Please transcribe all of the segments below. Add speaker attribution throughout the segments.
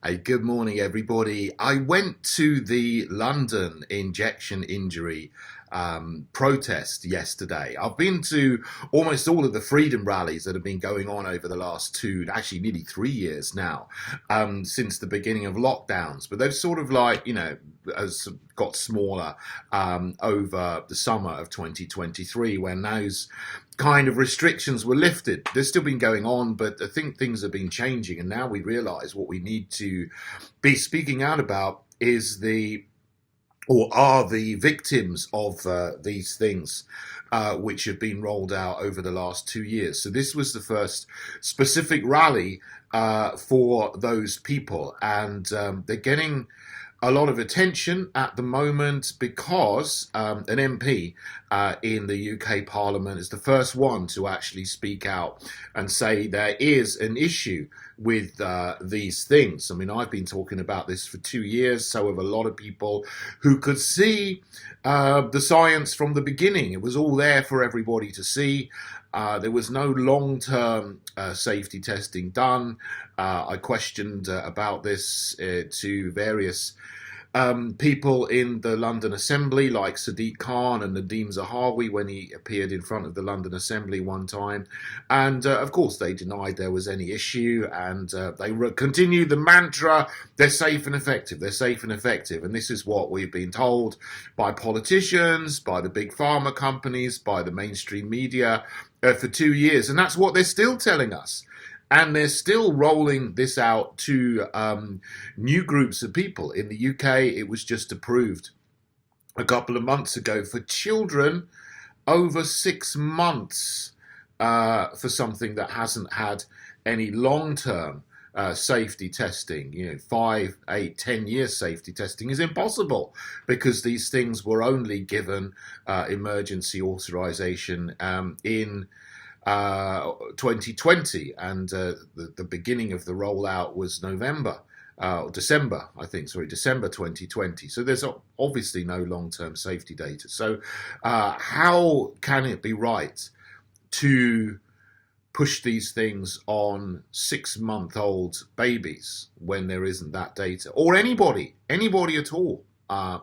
Speaker 1: Hey, good morning, everybody. I went to the London injection injury protest yesterday. I've been to almost all of the freedom rallies that have been going on over the last actually nearly 3 years now, since the beginning of lockdowns. But they've sort of has got smaller over the summer of 2023 when those kind of restrictions were lifted. They've still been going on, but I think things have been changing, and now we realize what we need to be speaking out about is are the victims of these things which have been rolled out over the last 2 years. So this was the first specific rally for those people, and they're getting a lot of attention at the moment because an MP in the UK Parliament is the first one to actually speak out and say there is an issue with these things. I mean, I've been talking about this for 2 years, so have a lot of people who could see the science from the beginning. It was all there for everybody to see. There was no long-term safety testing done. I questioned about this to various people in the London Assembly, like Sadiq Khan and Nadeem Zahawi, when he appeared in front of the London Assembly one time. And of course, they denied there was any issue, and they continued the mantra, they're safe and effective, they're safe and effective. And this is what we've been told by politicians, by the big pharma companies, by the mainstream media for 2 years. And that's what they're still telling us. And they're still rolling this out to new groups of people. In the UK, it was just approved a couple of months ago for children over 6 months for something that hasn't had any long-term safety testing. 5, 8, 10 years safety testing is impossible because these things were only given emergency authorization in 2020, and the beginning of the rollout was December 2020. So there's obviously no long-term safety data. So how can it be right to push these things on 6-month-old babies when there isn't that data, or anybody at all?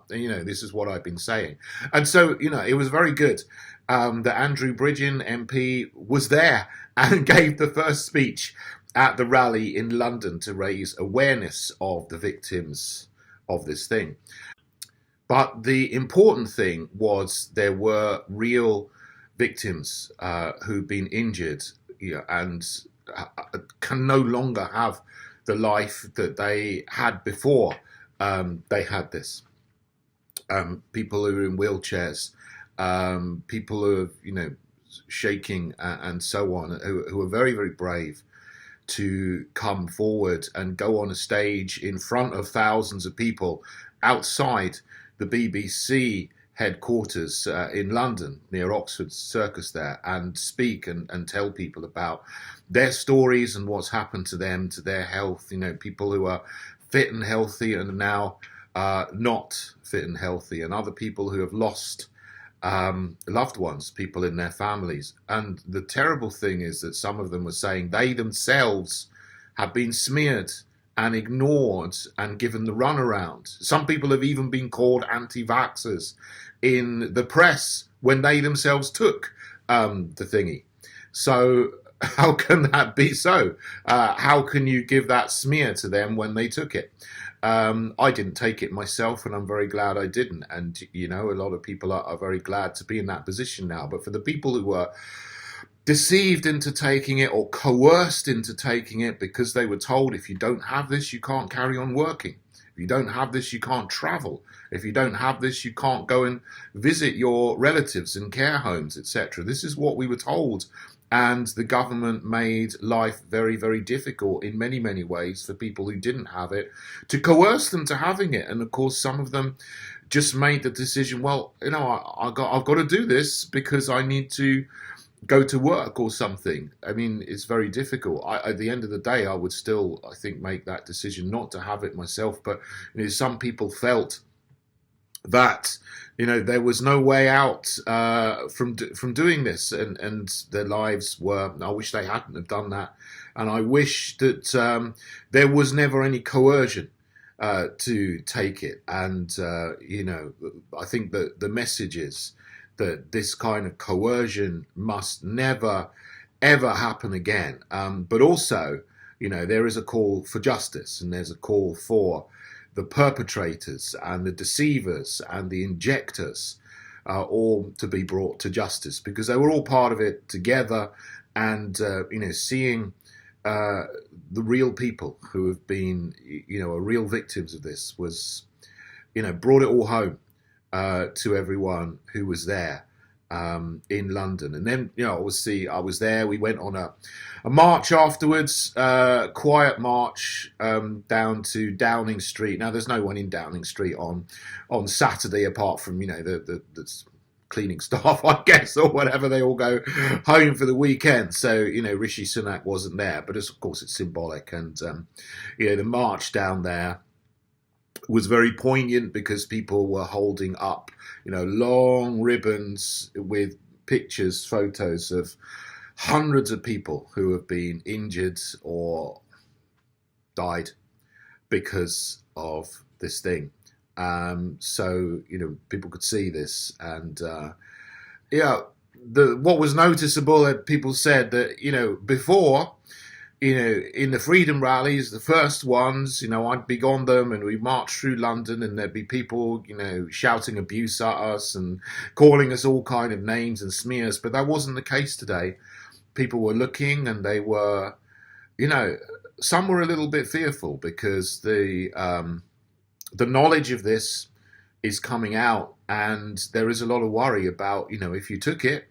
Speaker 1: This is what I've been saying. And so, it was very good that Andrew Bridgen MP was there and gave the first speech at the rally in London to raise awareness of the victims of this thing. But the important thing was there were real victims who've been injured, and can no longer have the life that they had before they had this. People who are in wheelchairs, people who are, shaking and so on, who are very, very brave to come forward and go on a stage in front of thousands of people outside the BBC headquarters in London, near Oxford Circus there, and speak and tell people about their stories and what's happened to them, to their health. People who are fit and healthy and are now not fit and healthy, and other people who have lost loved ones, people in their families. And the terrible thing is that some of them were saying they themselves have been smeared and ignored and given the runaround. Some people have even been called anti-vaxxers in the press when they themselves took the thingy. So how can that be so? How can you give that smear to them when they took it? I didn't take it myself, and I'm very glad I didn't. And, a lot of people are very glad to be in that position now. But for the people who were deceived into taking it or coerced into taking it because they were told, if you don't have this, you can't carry on working. If you don't have this, you can't travel. If you don't have this, you can't go and visit your relatives in care homes, etc. This is what we were told. And the government made life very, very difficult in many, many ways for people who didn't have it, to coerce them to having it. And of course, some of them just made the decision, well, I've got to do this because I need to go to work or something. I mean, it's very difficult. At the end of the day, I would still, I think, make that decision not to have it myself. But some people felt that there was no way out from doing this, and their lives were. I wish they hadn't have done that, and I wish that there was never any coercion to take it. And I think that the message is that this kind of coercion must never ever happen again. But also, there is a call for justice, and there's a call for the perpetrators and the deceivers and the injectors all to be brought to justice, because they were all part of it together. And seeing the real people who have been are real victims of this was brought it all home to everyone who was there in London. And then obviously I was there. We went on a march afterwards, quiet march down to Downing Street. Now there's no one in Downing Street on Saturday apart from the cleaning staff, I guess, or whatever. They all go home for the weekend. So Rishi Sunak wasn't there, but of course it's symbolic. And the march down there was very poignant because people were holding up long ribbons with pictures, photos of hundreds of people who have been injured or died because of this thing. So people could see this, and what was noticeable that people said that before, in the freedom rallies, the first ones, I'd be on them, and we march through London, and there'd be people, shouting abuse at us and calling us all kind of names and smears. But that wasn't the case today. People were looking, and they were, some were a little bit fearful because the knowledge of this is coming out, and there is a lot of worry about, if you took it,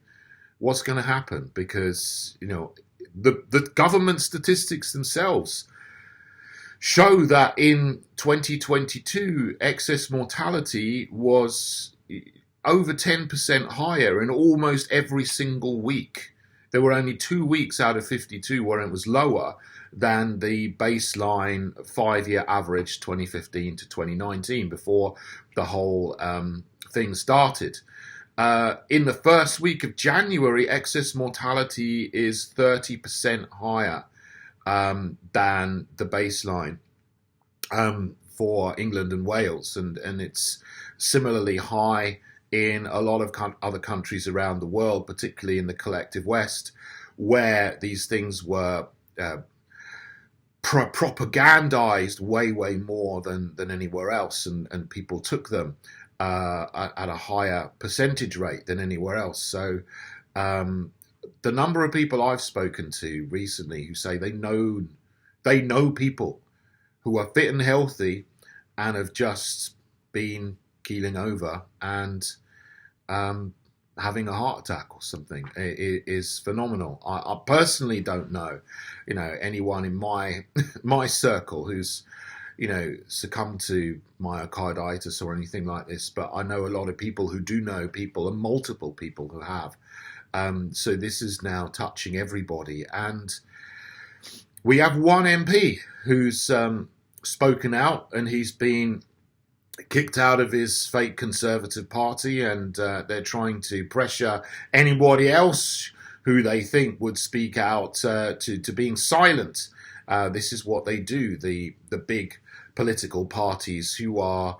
Speaker 1: what's going to happen? Because, the government statistics themselves show that in 2022, excess mortality was over 10% higher in almost every single week. There were only 2 weeks out of 52 where it was lower than the baseline 5-year average 2015 to 2019 before the whole thing started. In the first week of January, excess mortality is 30% higher than the baseline for England and Wales, and it's similarly high in a lot of other countries around the world, particularly in the collective West, where these things were propagandized way more than anywhere else, and people took them at a higher percentage rate than anywhere else. So the number of people I've spoken to recently who say they know people who are fit and healthy and have just been keeling over and having a heart attack or something is phenomenal. I personally don't know, anyone in my circle who's succumb to myocarditis or anything like this, but I know a lot of people who do know people, and multiple people who have. So this is now touching everybody, and we have one MP who's spoken out, and he's been kicked out of his fake Conservative Party, and they're trying to pressure anybody else who they think would speak out to being silent. This is what they do, the big political parties who are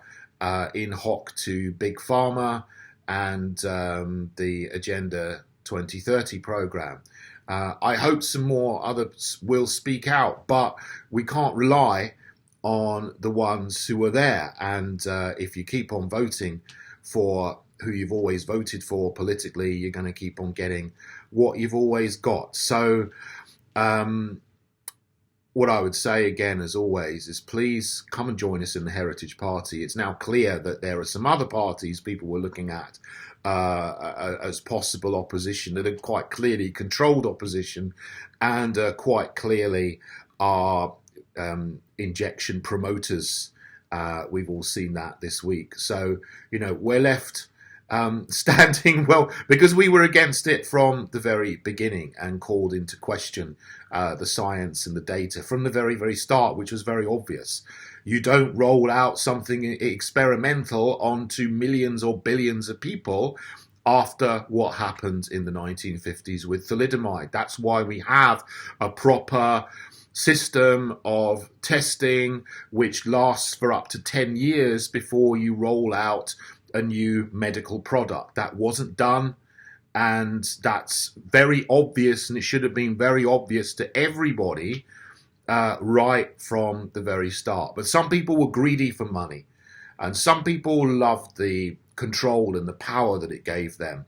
Speaker 1: in hock to Big Pharma and the Agenda 2030 program. I hope some more others will speak out, but we can't rely on the ones who are there. And if you keep on voting for who you've always voted for politically, you're going to keep on getting what you've always got. So what I would say again, as always, is please come and join us in the Heritage Party. It's now clear that there are some other parties people were looking at as possible opposition that are quite clearly controlled opposition and quite clearly are injection promoters. We've all seen that this week. So, we're left standing well because we were against it from the very beginning and called into question the science and the data from the very, very start, which was very obvious. You don't roll out something experimental onto millions or billions of people after what happened in the 1950s with thalidomide. That's why we have a proper system of testing which lasts for up to 10 years before you roll out a new medical product. That wasn't done, and that's very obvious, and it should have been very obvious to everybody right from the very start. But some people were greedy for money, and some people loved the control and the power that it gave them,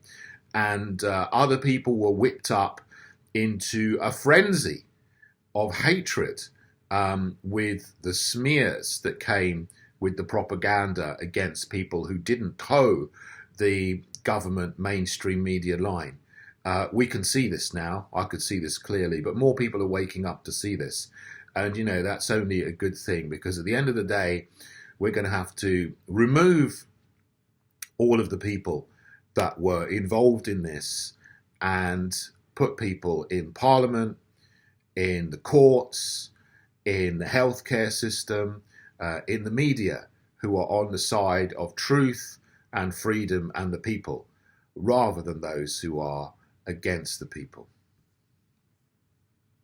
Speaker 1: and other people were whipped up into a frenzy of hatred with the smears that came with the propaganda against people who didn't toe the government mainstream media line. We can see this now. I could see this clearly, but more people are waking up to see this. And, you know, that's only a good thing, because at the end of the day, we're going to have to remove all of the people that were involved in this and put people in Parliament, in the courts, in the healthcare system, in the media, who are on the side of truth and freedom and the people, rather than those who are against the people.